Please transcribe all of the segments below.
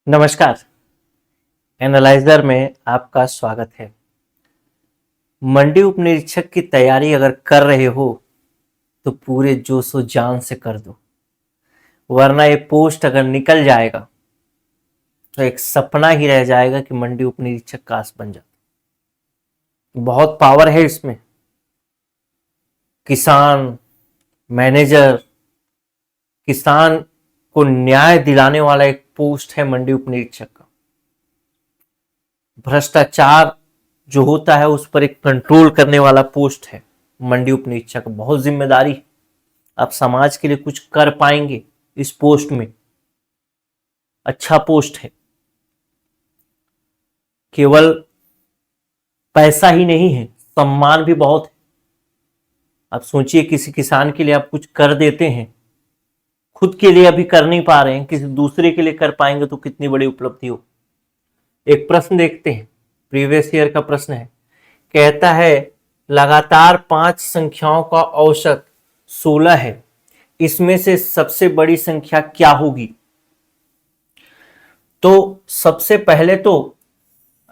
नमस्कार। एनालाइजर में आपका स्वागत है। मंडी उपनिरीक्षक की तैयारी अगर कर रहे हो तो पूरे जोशो जान से कर दो, वरना ये पोस्ट अगर निकल जाएगा तो एक सपना ही रह जाएगा कि मंडी उपनिरीक्षक काश बन जाता। बहुत पावर है इसमें। किसान, मैनेजर, किसान को न्याय दिलाने वाला एक पोस्ट है मंडी उपनिरीक्षक का। भ्रष्टाचार जो होता है उस पर एक कंट्रोल करने वाला पोस्ट है मंडी उपनिरीक्षक। बहुत जिम्मेदारी है। आप समाज के लिए कुछ कर पाएंगे इस पोस्ट में। अच्छा पोस्ट है। केवल पैसा ही नहीं है, सम्मान भी बहुत है। आप सोचिए, किसी किसान के लिए आप कुछ कर देते हैं, खुद के लिए अभी कर नहीं पा रहे हैं, किसी दूसरे के लिए कर पाएंगे तो कितनी बड़ी उपलब्धि हो। एक प्रश्न देखते हैं, प्रीवियस ईयर का प्रश्न है। कहता है लगातार 5 संख्याओं का औसत 16 है, इसमें से सबसे बड़ी संख्या क्या होगी? तो सबसे पहले तो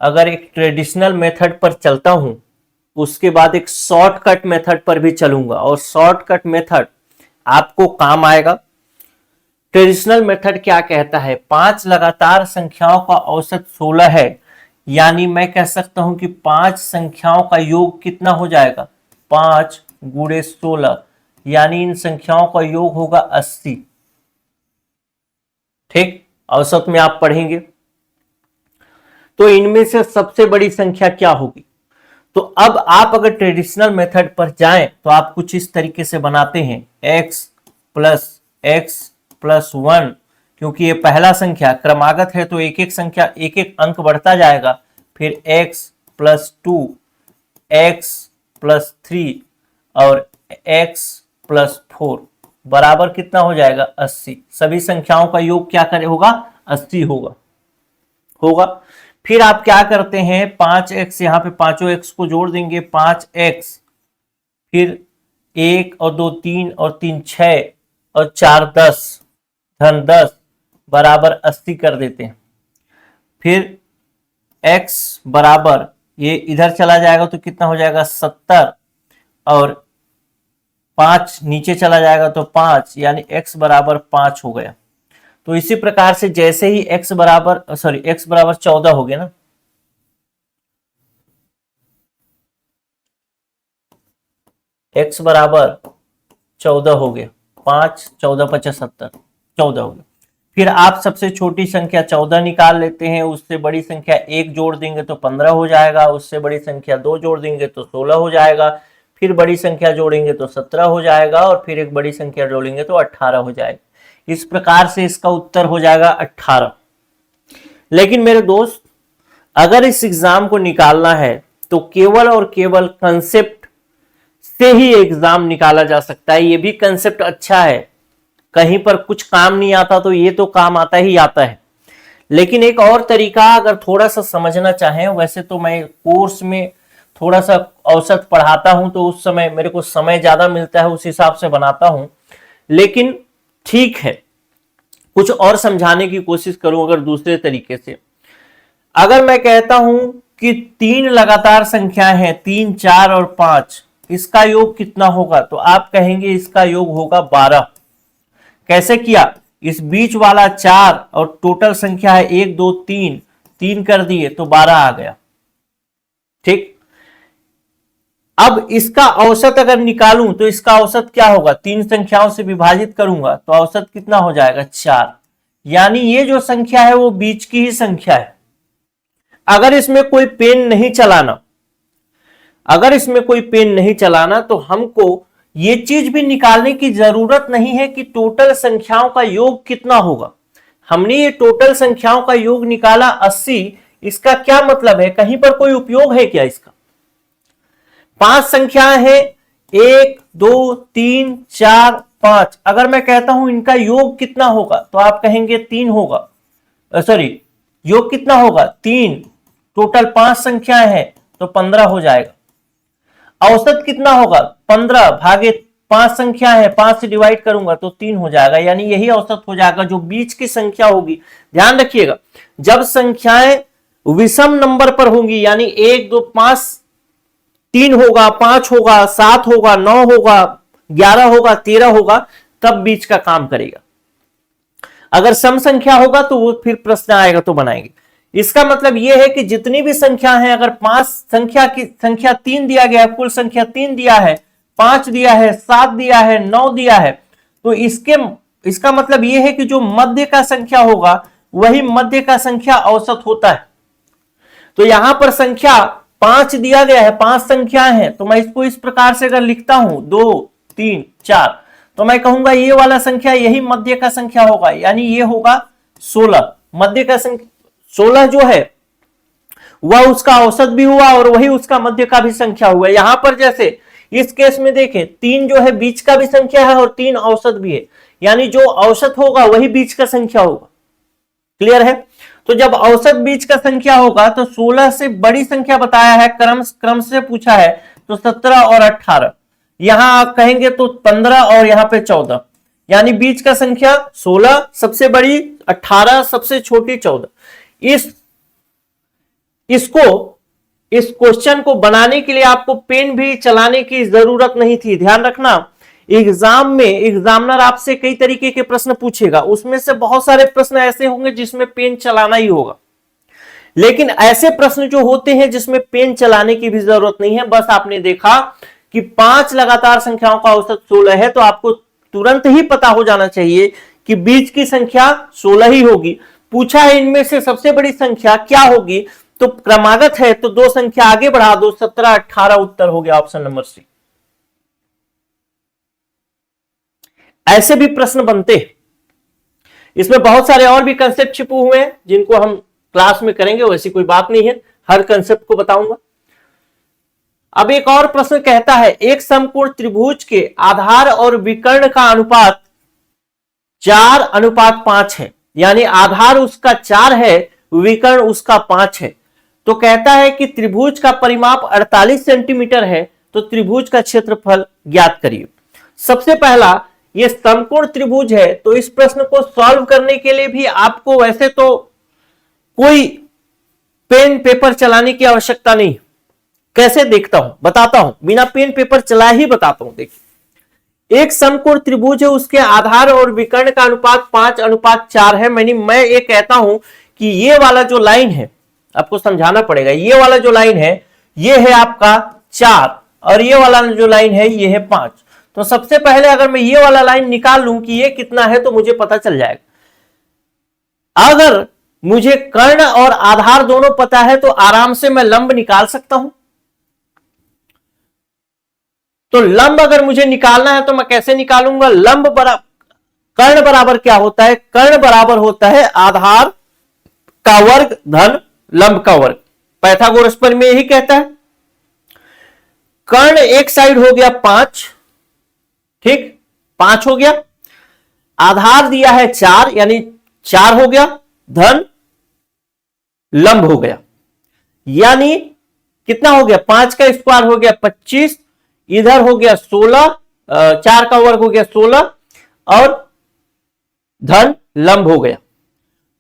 अगर एक ट्रेडिशनल मेथड पर चलता हूं, उसके बाद एक शॉर्टकट मेथड पर भी चलूंगा और शॉर्टकट मेथड आपको काम आएगा। ट्रेडिशनल मेथड क्या कहता है? 5 लगातार संख्याओं का औसत 16 है, यानी मैं कह सकता हूं कि 5 संख्याओं का योग कितना हो जाएगा? 5 गुणे 16, यानी इन संख्याओं का योग होगा 80। ठीक, औसत में आप पढ़ेंगे तो इनमें से सबसे बड़ी संख्या क्या होगी? तो अब आप अगर ट्रेडिशनल मेथड पर जाएं तो आप कुछ इस तरीके से बनाते हैं, x प्लस 1, क्योंकि ये पहला संख्या क्रमागत है तो एक एक संख्या एक एक अंक बढ़ता जाएगा। फिर x प्लस 2, x प्लस 3 और x प्लस 4 बराबर कितना हो जाएगा? 80। सभी संख्याओं का योग क्या करे होगा? 80 होगा। फिर आप क्या करते हैं? 5x, यहां पे पांचों x को जोड़ देंगे, 5x, फिर 1 और 2 3 और 3 6 और 4 10, धन 10 बराबर 80 कर देते हैं। फिर x बराबर, ये इधर चला जाएगा तो कितना हो जाएगा? 70, और 5 नीचे चला जाएगा तो 5, यानी x बराबर 5 हो गया। तो इसी प्रकार से जैसे ही x बराबर 14 हो गया ना, x बराबर 14 हो गया, 5 14 50 70, 14 हो गया। फिर आप सबसे छोटी संख्या 14 निकाल लेते हैं, उससे बड़ी संख्या 1 जोड़ देंगे तो 15 हो जाएगा, उससे बड़ी संख्या 2 जोड़ देंगे तो 16 हो जाएगा, फिर बड़ी संख्या जोड़ेंगे तो 17 हो जाएगा, और फिर एक बड़ी संख्या जोड़ेंगे तो 18 हो जाएगा। इस प्रकार से इसका उत्तर हो जाएगा 18। लेकिन मेरे दोस्त, अगर इस एग्जाम को निकालना है तो केवल और केवल कंसेप्ट से ही एग्जाम निकाला जा सकता है। ये भी कंसेप्ट अच्छा है, कहीं पर कुछ काम नहीं आता तो ये तो काम आता ही आता है। लेकिन एक और तरीका अगर थोड़ा सा समझना चाहें, वैसे तो मैं कोर्स में थोड़ा सा औसत पढ़ाता हूं तो उस समय मेरे को समय ज्यादा मिलता है, उस हिसाब से बनाता हूं। लेकिन ठीक है, कुछ और समझाने की कोशिश करूं अगर दूसरे तरीके से। अगर मैं कहता हूं कि 3 लगातार संख्याएं हैं, 3 4 और 5, इसका योग कितना होगा? तो आप कहेंगे इसका योग होगा 12। कैसे किया? इस बीच वाला 4 और टोटल संख्या है 1 2 3, 3 कर दिए तो 12 आ गया। ठीक, अब इसका औसत अगर निकालूं तो इसका औसत क्या होगा? 3 संख्याओं से विभाजित करूंगा तो औसत कितना हो जाएगा? 4। यानी ये जो संख्या है वो बीच की ही संख्या है। अगर इसमें कोई पेन नहीं चलाना, तो हमको ये चीज भी निकालने की जरूरत नहीं है कि टोटल संख्याओं का योग कितना होगा। हमने ये टोटल संख्याओं का योग निकाला 80, इसका क्या मतलब है? कहीं पर कोई उपयोग है क्या इसका? 5 संख्याएं हैं, 1 2 3 4 5। अगर मैं कहता हूं इनका योग कितना होगा तो आप कहेंगे 3 होगा। योग कितना होगा? 3। टोटल 5 संख्याएं हैं तो 15 हो जाएगा। औसत कितना होगा? 15 भागे 5 संख्या है, 5 से डिवाइड करूंगा तो 3 हो जाएगा, यानी यही औसत हो जाएगा जो बीच की संख्या होगी। ध्यान रखिएगा, जब संख्याएं विषम नंबर पर होंगी, यानी 1 2 5, 3 होगा, 5 होगा, 7 होगा, 9 होगा, 11 होगा, 13 होगा, तब बीच का काम करेगा। अगर सम संख्या होगा तो वो फिर प्रश्न आएगा तो बनाएंगे। इसका मतलब यह है कि जितनी भी संख्या है, अगर 5 संख्या की संख्या 3 दिया गया है, कुल संख्या 3 दिया है, 5 दिया है, 7 दिया है, 9 दिया है, तो इसका मतलब यह है कि जो मध्य का संख्या होगा वही मध्य का संख्या औसत होता है। तो यहां पर संख्या 5 दिया गया है, 5 संख्याएं हैं, तो मैं इसको इस प्रकार से अगर लिखता हूं 2 3 4, तो मैं कहूंगा ये वाला संख्या यही मध्य का संख्या होगा, यानी ये होगा 16। मध्य का संख्या 16 जो है वह उसका औसत भी हुआ और वही उसका मध्य का भी संख्या हुआ। यहां पर जैसे इस केस में देखें, 3 जो है बीच का भी संख्या है और 3 औसत भी है, यानी जो औसत होगा वही बीच का संख्या होगा। क्लियर है? तो जब औसत बीच का संख्या होगा तो 16 से बड़ी संख्या बताया है, क्रम से पूछा है, तो 17 और 18, यहां आप कहेंगे तो 15 और यहां पे 14, यानी बीच का संख्या 16 सबसे बड़ी, 18 सबसे छोटी, 14। इस क्वेश्चन को बनाने के लिए आपको पेन भी चलाने की जरूरत नहीं थी। ध्यान रखना, एग्जाम में एग्जामिनर आपसे कई तरीके के प्रश्न पूछेगा, उसमें से बहुत सारे प्रश्न ऐसे होंगे जिसमें पेन चलाना ही होगा, लेकिन ऐसे प्रश्न जो होते हैं जिसमें पेन चलाने की भी जरूरत नहीं है, बस आपने देखा कि 5 लगातार संख्याओं का औसत 16 है, तो आपको तुरंत ही पता हो जाना चाहिए कि बीच की संख्या 16 ही होगी। पूछा है इनमें से सबसे बड़ी संख्या क्या होगी, तो क्रमागत है तो 2 संख्या आगे बढ़ा दो, 17 18 उत्तर हो गया ऑप्शन नंबर सी। ऐसे भी प्रश्न बनते हैं, इसमें बहुत सारे और भी कंसेप्ट छिपे हुए हैं जिनको हम क्लास में करेंगे, वैसी कोई बात नहीं है, हर कंसेप्ट को बताऊंगा। अब एक और प्रश्न कहता है, एक समकोण त्रिभुज के आधार और विकर्ण का अनुपात 4:5 है, यानी आधार उसका 4 है, विकर्ण उसका 5 है। तो कहता है कि त्रिभुज का परिमाप 48 सेंटीमीटर है, तो त्रिभुज का क्षेत्रफल ज्ञात करिए। सबसे पहला, ये समकोण त्रिभुज है, तो इस प्रश्न को सॉल्व करने के लिए भी आपको वैसे तो कोई पेन पेपर चलाने की आवश्यकता नहीं। कैसे देखता हूं, बताता हूं, बिना पेन पेपर चलाए ही बताता हूं। देखिए, एक समकोण त्रिभुज है, उसके आधार और विकर्ण का अनुपात 5:4 है। मैं ये कहता हूं कि ये वाला जो लाइन है, आपको समझाना पड़ेगा, ये वाला जो लाइन है ये है आपका 4 और ये वाला जो लाइन है ये है 5। तो सबसे पहले अगर मैं ये वाला लाइन निकाल लूं कि ये कितना है तो मुझे पता चल जाएगा। अगर मुझे कर्ण और आधार दोनों पता है तो आराम से मैं लंब निकाल सकता हूं। तो लंब अगर मुझे निकालना है तो मैं कैसे निकालूंगा, लंब बराबर कर्ण बराबर क्या होता है, कर्ण बराबर होता है आधार का वर्ग धन लंब का वर्ग। पाइथागोरस पर में यही कहता है। कर्ण एक साइड हो गया 5, ठीक, 5 हो गया, आधार दिया है 4 यानी 4 हो गया, धन लंब हो गया, यानी कितना हो गया, 5 का स्क्वायर हो गया 25, इधर हो गया 16, 4 का वर्ग हो गया 16 और धन लंब हो गया।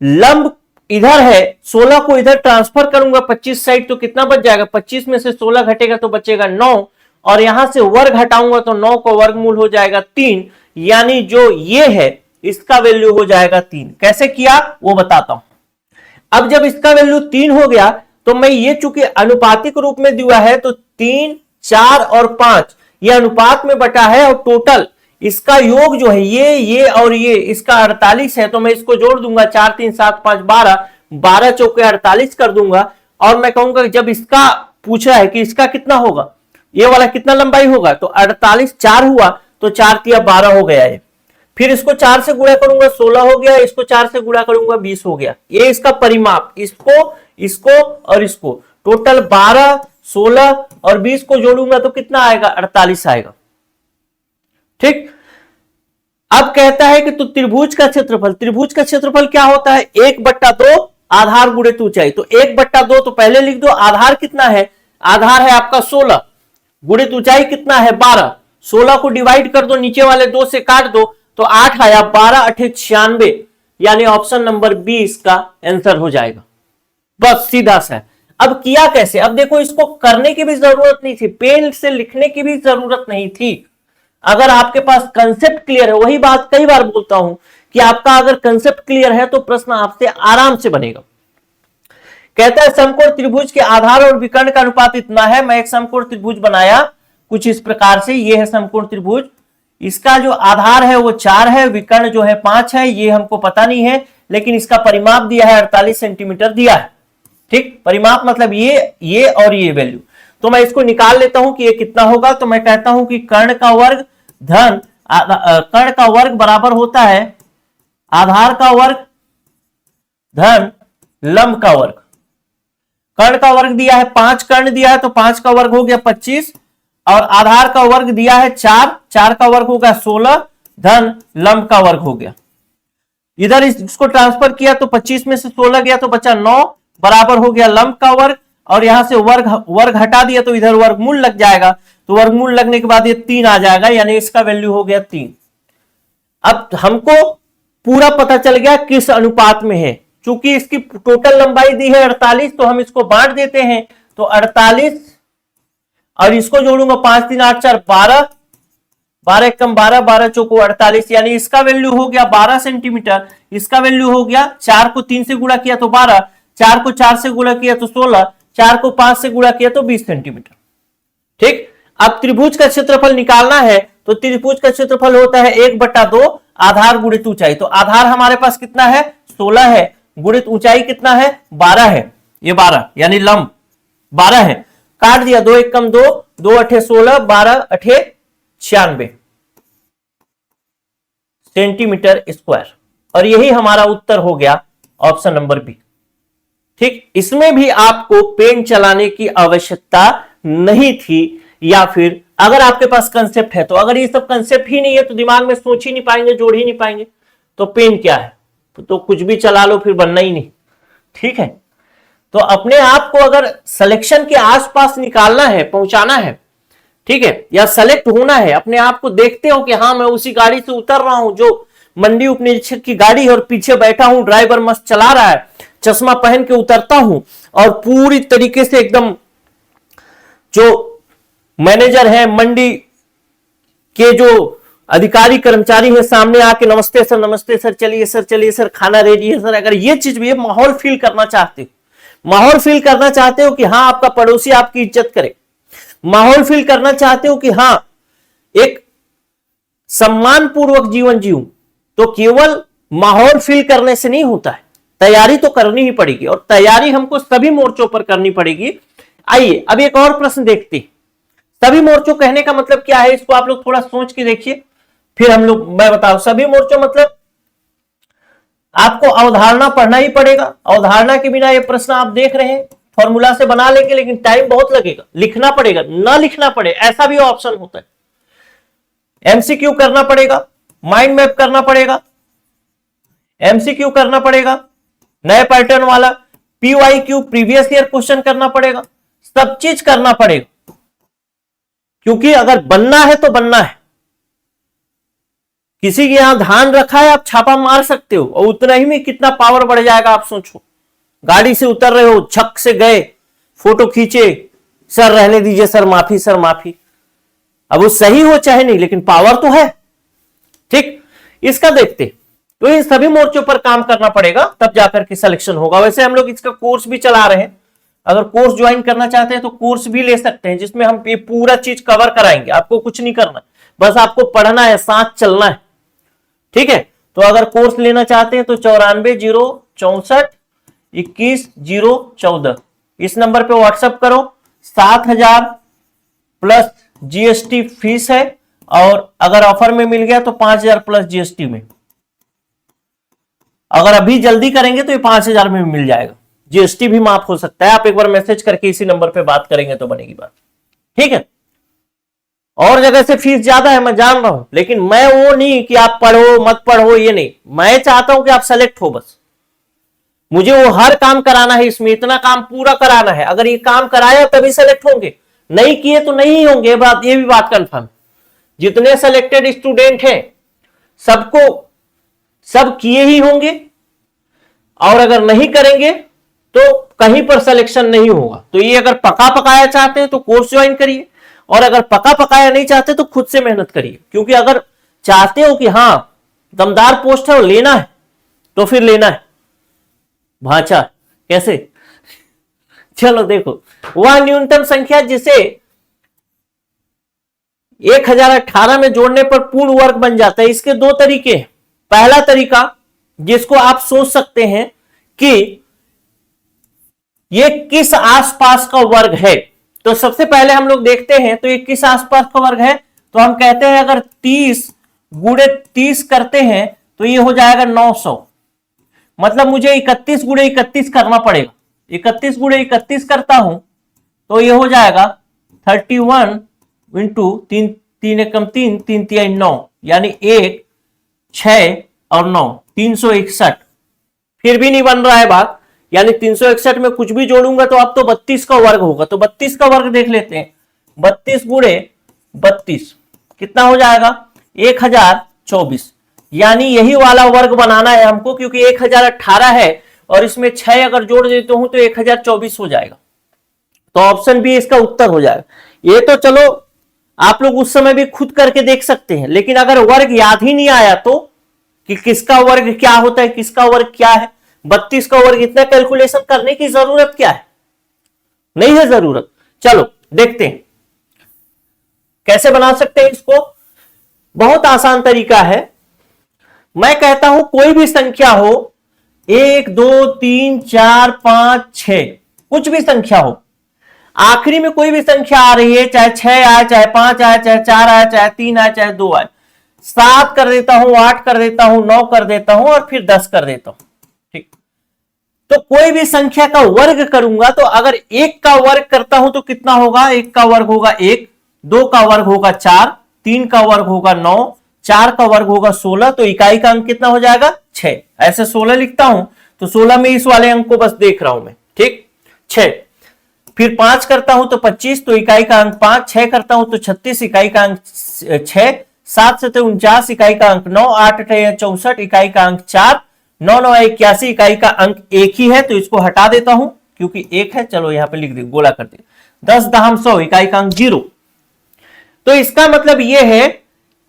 लंब इधर है, 16 को इधर ट्रांसफर करूंगा 25 साइड तो कितना बच जाएगा, 25 में से 16 घटेगा तो बचेगा 9 और यहां से वर्ग हटाऊंगा तो 9 का वर्गमूल हो जाएगा 3, यानी जो ये है इसका वैल्यू हो जाएगा 3। कैसे किया वो बताता हूं। अब जब इसका वैल्यू 3 हो गया तो मैं ये चूंकि अनुपातिक रूप में दिया है तो 3 4 और 5 ये अनुपात में बटा है और टोटल इसका योग जो है ये और ये इसका 48 है, तो मैं इसको जोड़ दूंगा 4 3 7 5 12, 12 चौके 48 कर दूंगा और मैं कहूंगा जब इसका पूछा है कि इसका कितना होगा, ये वाला कितना लंबाई होगा, तो 48 4 हुआ तो 4 तिया 12 हो गया है। फिर इसको 4 से गुणा करूंगा 16 हो गया, इसको 4 से गुणा करूंगा 20 हो गया। ये इसका परिमाप, इसको और इसको टोटल 12 16 और 20 को जोड़ूंगा तो कितना आएगा, 48 आएगा। ठीक, अब कहता है कि तो त्रिभुज का क्षेत्रफल क्या होता है, 1/2 आधार गुणित ऊंचाई। तो 1/2 तो पहले लिख दो, आधार कितना है, आधार है आपका 16 गुणित ऊंचाई कितना है 12, 16 को डिवाइड कर दो, नीचे वाले 2 से काट दो, तो 8 आया, 12 8 96, यानी ऑप्शन नंबर बी इसका आंसर हो जाएगा। बस सीधा सा। अब किया कैसे? अब देखो, इसको करने की भी जरूरत नहीं थी, पेन से लिखने की भी जरूरत नहीं थी। अगर आपके पास कंसेप्ट क्लियर है, वही बात कई बार बोलता हूं कि आपका अगर कंसेप्ट क्लियर है तो प्रश्न आपसे आराम से बनेगा। कहता है समकोण त्रिभुज के आधार और विकर्ण का अनुपात इतना है। मैं एक समकोण त्रिभुज बनाया कुछ इस प्रकार से, ये है समकोण त्रिभुज, इसका जो आधार है वो 4 है, विकर्ण जो है 5 है, ये हमको पता नहीं है, लेकिन इसका परिमाप दिया है 48 सेंटीमीटर दिया है। ठीक, परिमाप मतलब ये और ये वैल्यू। तो मैं इसको निकाल लेता हूं कि ये कितना होगा। तो मैं कहता हूं कि कर्ण का वर्ग धन कर्ण का वर्ग बराबर होता है आधार का वर्ग धन लंब का वर्ग। कर्ण का वर्ग दिया है 5, कर्ण दिया है तो 5 का वर्ग हो गया 25, और आधार का वर्ग दिया है 4, 4 का वर्ग हो गया 16 धन लंब का वर्ग हो गया। इधर इसको ट्रांसफर किया तो 25 में से 16 गया तो बचा 9, बराबर हो गया लंब का वर्ग, और यहां से वर्ग हटा दिया तो इधर वर्गमूल लग जाएगा, तो वर्गमूल लगने के बाद ये 3 आ जाएगा, यानी इसका वैल्यू हो गया 3। अब हमको पूरा पता चल गया किस अनुपात में है। चूंकि इसकी टोटल लंबाई दी है 48, तो हम इसको बांट देते हैं, तो 48 और इसको जोड़ूंगा 5 3 8 4 12, 12 कम 12, 12 चौको 48, यानी इसका वैल्यू हो गया 12 सेंटीमीटर, इसका वैल्यू हो गया 4 को 3 से गुणा किया तो 12, 4 को 4 से गुणा किया तो 16, 4 को 5 से गुणा किया तो 20 सेंटीमीटर। ठीक, अब त्रिभुज का क्षेत्रफल निकालना है, तो त्रिभुज का क्षेत्रफल होता है 1/2 आधार गुणित ऊंचाई। तो आधार हमारे पास कितना है? 16 है, गुणित ऊंचाई कितना है? 12 है, ये 12 यानी लंब 12 है, काट दिया, 2 1 कम 2, 2 8 16, 12 8 96 सेंटीमीटर स्क्वायर, और यही हमारा उत्तर हो गया ऑप्शन नंबर बी। ठीक, इसमें भी आपको पेन चलाने की आवश्यकता नहीं थी, या फिर अगर आपके पास कंसेप्ट है, तो अगर ये सब कंसेप्ट ही नहीं है तो दिमाग में सोच ही नहीं पाएंगे, जोड़ ही नहीं पाएंगे, तो पेन क्या है, तो कुछ भी चला लो, फिर बनना ही नहीं। ठीक है, तो अपने आप को अगर सिलेक्शन के आसपास निकालना है, पहुंचाना है, ठीक है, या सेलेक्ट होना है, अपने आप को देखते हो कि हाँ मैं उसी गाड़ी से उतर रहा हूं जो मंडी उपनिरीक्षक की गाड़ी है, और पीछे बैठा हूं, ड्राइवर मस्त चला रहा है, चश्मा पहन के उतरता हूं, और पूरी तरीके से एकदम जो मैनेजर है, मंडी के जो अधिकारी कर्मचारी है, सामने आके नमस्ते सर, चलिए सर, खाना रेडी है सर। अगर ये चीज भी, माहौल फील करना चाहते हो, माहौल फील करना चाहते हो कि हाँ आपका पड़ोसी आपकी इज्जत करे, माहौल फील करना चाहते हो कि हाँ एक सम्मान पूर्वक जीवन जीऊं, तो केवल माहौल फील करने से नहीं होता है, तैयारी तो करनी ही पड़ेगी, और तैयारी हमको सभी मोर्चों पर करनी पड़ेगी। आइए अब एक और प्रश्न देखते हैं। सभी मोर्चों कहने का मतलब क्या है, इसको आप लोग थोड़ा सोच के देखिए, फिर हम लोग, मैं बताऊं, सभी मोर्चों मतलब आपको अवधारणा पढ़ना ही पड़ेगा। अवधारणा के बिना ये प्रश्न आप देख रहे हैं, फॉर्मूला से बना लेंगे, लेकिन टाइम बहुत लगेगा, लिखना पड़ेगा, ना लिखना पड़े ऐसा भी ऑप्शन होता है। एमसीक्यू करना पड़ेगा, माइंड मैप करना पड़ेगा, एमसीक्यू करना पड़ेगा, नए पैटर्न वाला, पीवाईक्यू प्रीवियस ईयर क्वेश्चन करना पड़ेगा, सब चीज करना पड़ेगा, क्योंकि अगर बनना है तो बनना है। किसी के यहां धान रखा है, आप छापा मार सकते हो, और उतना ही में कितना पावर बढ़ जाएगा आप सोचो। गाड़ी से उतर रहे हो, छक से गए, फोटो खींचे, सर रहने दीजिए सर, माफी सर माफी, अब वो सही हो चाहे नहीं, लेकिन पावर तो है। ठीक, इसका देखते, तो इन सभी मोर्चों पर काम करना पड़ेगा, तब जाकर के सिलेक्शन होगा। वैसे हम लोग इसका कोर्स भी चला रहे हैं, अगर कोर्स ज्वाइन करना चाहते हैं तो कोर्स भी ले सकते हैं, जिसमें हम ये पूरा चीज कवर कराएंगे। आपको कुछ नहीं करना, बस आपको पढ़ना है, साथ चलना है। ठीक है, तो अगर कोर्स लेना चाहते हैं तो 94,064,21,014 इस नंबर पे व्हाट्सएप करो। 7,000 प्लस जीएसटी फीस है, और अगर ऑफर में मिल गया तो 5,000 प्लस जीएसटी में। अगर अभी जल्दी करेंगे तो ये 5,000 में मिल जाएगा, जीएसटी भी माफ हो सकता है। आप एक बार मैसेज करके इसी नंबर पे बात करेंगे तो बनेगी बात। ठीक है, और जगह से फीस ज्यादा है मैं जान रहा हूं, लेकिन मैं वो नहीं कि आप पढ़ो मत पढ़ो, ये नहीं, मैं चाहता हूं कि आप सेलेक्ट हो। बस मुझे वो हर काम कराना है, इसमें इतना काम पूरा कराना है। अगर ये काम कराया तभी सेलेक्ट होंगे, नहीं किए तो नहीं होंगे, ये भी बात कंफर्म। जितने सेलेक्टेड स्टूडेंट हैं सबको सब किए ही होंगे, और अगर नहीं करेंगे तो कहीं पर सिलेक्शन नहीं होगा। तो ये अगर पका पकाया चाहते हैं तो कोर्स ज्वाइन करिए, और अगर पका पकाया नहीं चाहते तो खुद से मेहनत करिए, क्योंकि अगर चाहते हो कि हां दमदार पोस्ट है और लेना है तो फिर लेना है। भाषा कैसे? चलो देखो, वह न्यूनतम संख्या जिसे 1018 में जोड़ने पर पूर्ण वर्ग बन जाता है। इसके दो तरीके हैं। पहला तरीका जिसको आप सोच सकते हैं कि ये किस आसपास का वर्ग है, तो सबसे पहले हम लोग देखते हैं तो ये किस आसपास का वर्ग है। तो हम कहते हैं अगर 30 गुणे 30 करते हैं तो ये हो जाएगा 900, मतलब मुझे 31 गुणे 31 करना पड़ेगा। 31 गुणे 31 करता हूं तो ये हो जाएगा 31 इंटू 3 3 एकम 3 3 3 9, यानी 1 6 और 9 361। फिर भी नहीं बन रहा है बात, यानी 361 में कुछ भी जोड़ूंगा तो अब तो 32 का वर्ग होगा। तो 32 का वर्ग देख लेते हैं। 32 गुणे 32 कितना हो जाएगा? 1024। यानी यही वाला वर्ग बनाना है हमको, क्योंकि 1018 है और इसमें 6 अगर जोड़ देता हूं तो 1024 हो जाएगा। तो ऑप्शन बी इसका उत्तर हो जाएगा। ये तो चलो आप लोग उस समय भी खुद करके देख सकते हैं, लेकिन अगर वर्ग याद ही नहीं आया तो कि किसका वर्ग क्या होता है, किसका वर्ग क्या है, 32 का वर्ग, इतना कैलकुलेशन करने की जरूरत क्या है? नहीं है जरूरत। चलो देखते हैं कैसे बना सकते हैं इसको। बहुत आसान तरीका है। मैं कहता हूं कोई भी संख्या हो, 1 2 3 4 5 6, कुछ भी संख्या हो, आखिरी में कोई भी संख्या आ रही है, चाहे 6 आए, चाहे 5 आए, चाहे 4 आए, चाहे 3 आए, चाहे 2 आए, 7 कर देता हूं, 8 कर देता हूं, 9 कर देता हूं और फिर 10 कर देता हूं। ठीक, तो कोई भी संख्या का वर्ग करूंगा तो अगर 1 का वर्ग करता हूं तो कितना होगा? 1 का वर्ग होगा 1, 2 का वर्ग होगा 4, 3 का वर्ग होगा 9, 4 का वर्ग होगा 16, तो इकाई का अंक कितना हो जाएगा? 6। ऐसे 16 लिखता हूं तो 16 में इस वाले अंक को बस देख रहा हूं मैं। ठीक, 6। फिर 5 करता हूं तो 25, तो इकाई का अंक 5, 6 करता हूं तो 36, इकाई का अंक 6, 7 से 49, इकाई का अंक 9, 8 64, इकाई का अंक 4, 9 9 81, इकाई का अंक 1 ही है तो इसको हटा देता हूं क्योंकि 1 है। चलो यहां पे लिख दे, गोला कर दे। 10 दहम 100, इकाई का अंक 0। तो इसका मतलब यह है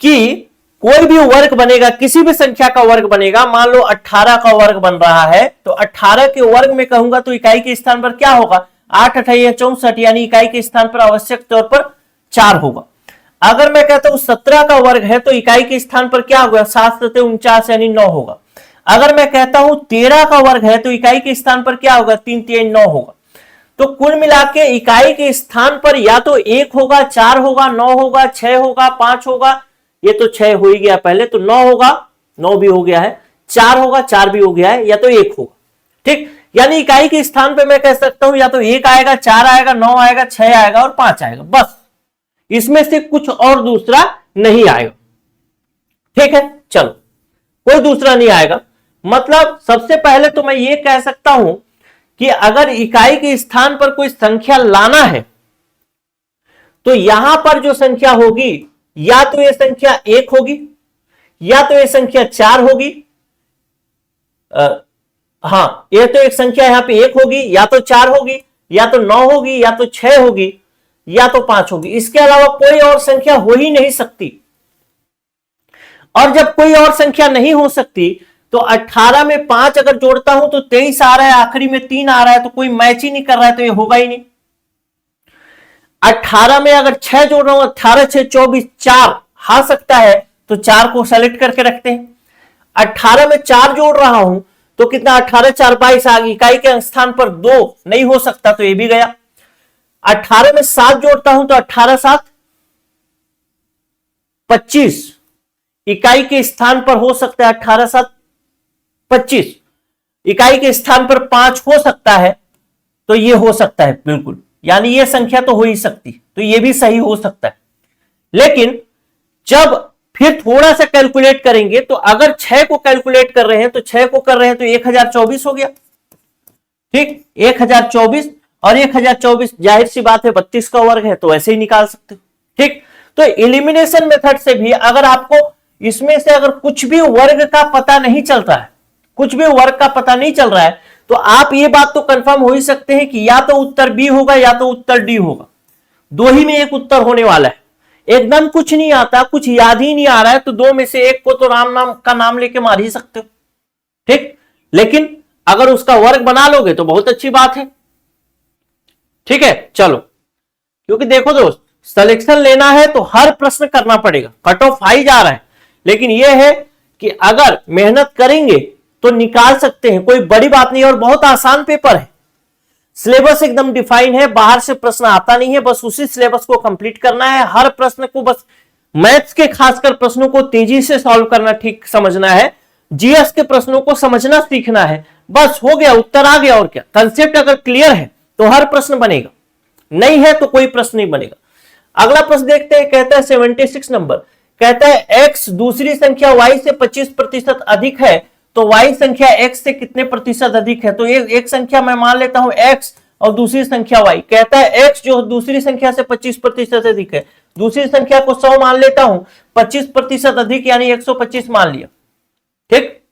कि कोई भी वर्ग बनेगा, किसी भी संख्या का वर्ग बनेगा, मान लो 18 का वर्ग बन रहा है तो 18 के वर्ग में कहूंगा तो इकाई के स्थान पर क्या होगा? 8 8 64, यानी इकाई के स्थान पर आवश्यक तौर पर 4 होगा। अगर मैं कहता हूं 17 का वर्ग है तो इकाई के स्थान पर क्या होगा? 7 7 49, यानी 9 होगा। अगर मैं कहता हूं 13 का वर्ग है तो इकाई के स्थान पर क्या होगा? 3 3 9 होगा। तो कुल मिला के इकाई के स्थान पर या तो 1 होगा, 4 होगा, 9 होगा, 6 होगा, 5 होगा, ये तो 6 हो ही गया पहले, तो 9 होगा, 9 भी हो गया है, 4 होगा, 4 भी हो गया है, या तो 1 होगा। ठीक, यानी इकाई के स्थान पे मैं कह सकता हूं या तो 1 आएगा, 4 आएगा, 9 आएगा, 6 आएगा और 5 आएगा, बस इसमें से कुछ और दूसरा नहीं आएगा। ठीक है, चलो कोई दूसरा नहीं आएगा। मतलब सबसे पहले तो मैं ये कह सकता हूं कि अगर इकाई के स्थान पर कोई संख्या लाना है तो यहां पर जो संख्या होगी या तो ये संख्या 1 होगी, या तो ये संख्या 4 होगी, हां ये तो एक संख्या यहां पे 1 होगी, या तो 4 होगी, या तो 9 होगी, या तो 6 होगी, या तो 5 होगी। इसके अलावा कोई और संख्या हो ही नहीं सकती। और जब कोई और संख्या नहीं हो सकती तो 18 में 5 अगर जोड़ता हूं तो 23 आ रहा है, आखिरी में 3 आ रहा है, तो कोई मैच ही नहीं कर रहा है, तो ये होगा ही नहीं। 18 में अगर 6 जोड़ रहा हूं, 18 6 24, 4 आ सकता है तो 4 को सेलेक्ट करके रखते हैं। 18 में 4 जोड़ रहा हूं तो कितना? 18 4 22 आ गई, इकाई के स्थान पर 2 नहीं हो सकता तो ये भी गया। 18 में 7 जोड़ता हूं तो 18 7 25, इकाई के स्थान पर हो सकता है 18 7 25, इकाई के स्थान पर 5 हो सकता है तो ये हो सकता है बिल्कुल, यानी ये संख्या तो हो ही सकती, तो ये भी सही हो सकता है। लेकिन जब फिर थोड़ा सा कैलकुलेट करेंगे तो अगर 6 को कैलकुलेट कर रहे हैं तो 6 को कर रहे हैं तो 1024 हो गया। ठीक, 1024 और 1024 जाहिर सी बात है 32 का वर्ग है तो ऐसे ही निकाल सकते हो। ठीक, तो एलिमिनेशन मेथड से भी अगर आपको इसमें से अगर कुछ भी वर्ग का पता नहीं चलता है, कुछ भी वर्ग का पता नहीं चल रहा है, तो आप ये बात तो कंफर्म हो ही सकते हैं कि या तो उत्तर बी होगा या तो उत्तर डी होगा, दो ही में एक उत्तर होने वाला है। एकदम कुछ नहीं आता, कुछ याद ही नहीं आ रहा है, तो दो में से एक को तो राम नाम का नाम लेके मार ही सकते हो, ठीक। लेकिन अगर उसका वर्ग बना लोगे तो बहुत अच्छी बात है, ठीक है। चलो, क्योंकि देखो दोस्त, सिलेक्शन लेना है तो हर प्रश्न करना पड़ेगा, कट ऑफ हाई जा रहा है, लेकिन यह है कि अगर मेहनत करेंगे तो निकाल सकते हैं, कोई बड़ी बात नहीं। और बहुत आसान पेपर है, सिलेबस एकदम डिफाइन है, बाहर से प्रश्न आता नहीं है, बस उसी सिलेबस को कंप्लीट करना है। हर प्रश्न को, बस मैथ्स के खासकर प्रश्नों को तेजी से सॉल्व करना ठीक समझना है, जीएस के प्रश्नों को समझना सीखना है, बस हो गया, उत्तर आ गया। और क्या, कंसेप्ट अगर क्लियर है तो हर प्रश्न बनेगा, नहीं है तो कोई प्रश्न नहीं बनेगा। अगला प्रश्न देखते हैं, कहता है 76 नंबर, कहता है x दूसरी संख्या y से 25% अधिक है तो y संख्या x से कितने प्रतिशत अधिक है। तो एक संख्या मैं मान लेता हूं x और दूसरी संख्या y। कहता है x जो दूसरी संख्या से 25% अधिक है, दूसरी संख्या को 100 मान लेता हूं, 25% अधिक यानी 125 मान लिया, ठीक।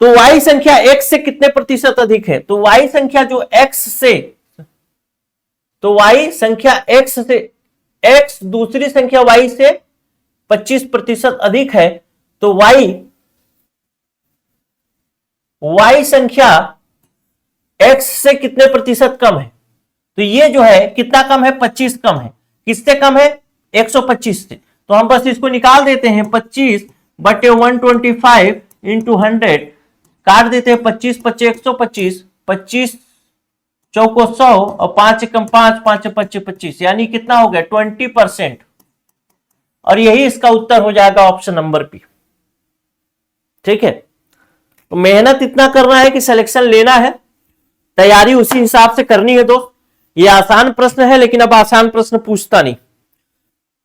तो y संख्या x से कितने प्रतिशत अधिक है, तो y संख्या जो x से, तो y संख्या x से, x दूसरी संख्या y से 25% अधिक है, तो y संख्या x से कितने प्रतिशत कम है। तो ये जो है कितना कम है, 25 कम है। किससे कम है, 125 से। तो हम बस इसको निकाल देते हैं, 25/125 इंटू 100, काट देते हैं, 25 25 125, 25 चौको 100 और 5 एकम 5, 5 25 25, यानी कितना हो गया, 20%। और यही इसका उत्तर हो जाएगा ऑप्शन नंबर बी, ठीक है। तो मेहनत इतना करना है कि सिलेक्शन लेना है, तैयारी उसी हिसाब से करनी है दोस्त। ये आसान प्रश्न है, लेकिन अब आसान प्रश्न पूछता नहीं,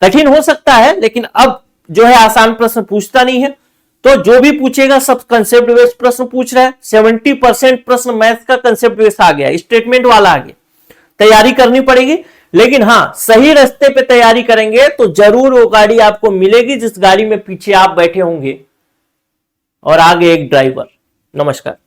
कठिन हो सकता है लेकिन अब जो है आसान प्रश्न पूछता नहीं है। तो जो भी पूछेगा सब कंसेप्ट बेस्ड प्रश्न पूछ रहा है। 70% प्रश्न मैथ्स का कंसेप्ट बेस्ड आ गया, स्टेटमेंट वाला आ गया। तैयारी करनी पड़ेगी, लेकिन हाँ सही रास्ते पे तैयारी करेंगे तो जरूर वो गाड़ी आपको मिलेगी जिस गाड़ी में पीछे आप बैठे होंगे और आगे एक ड्राइवर। नमस्कार।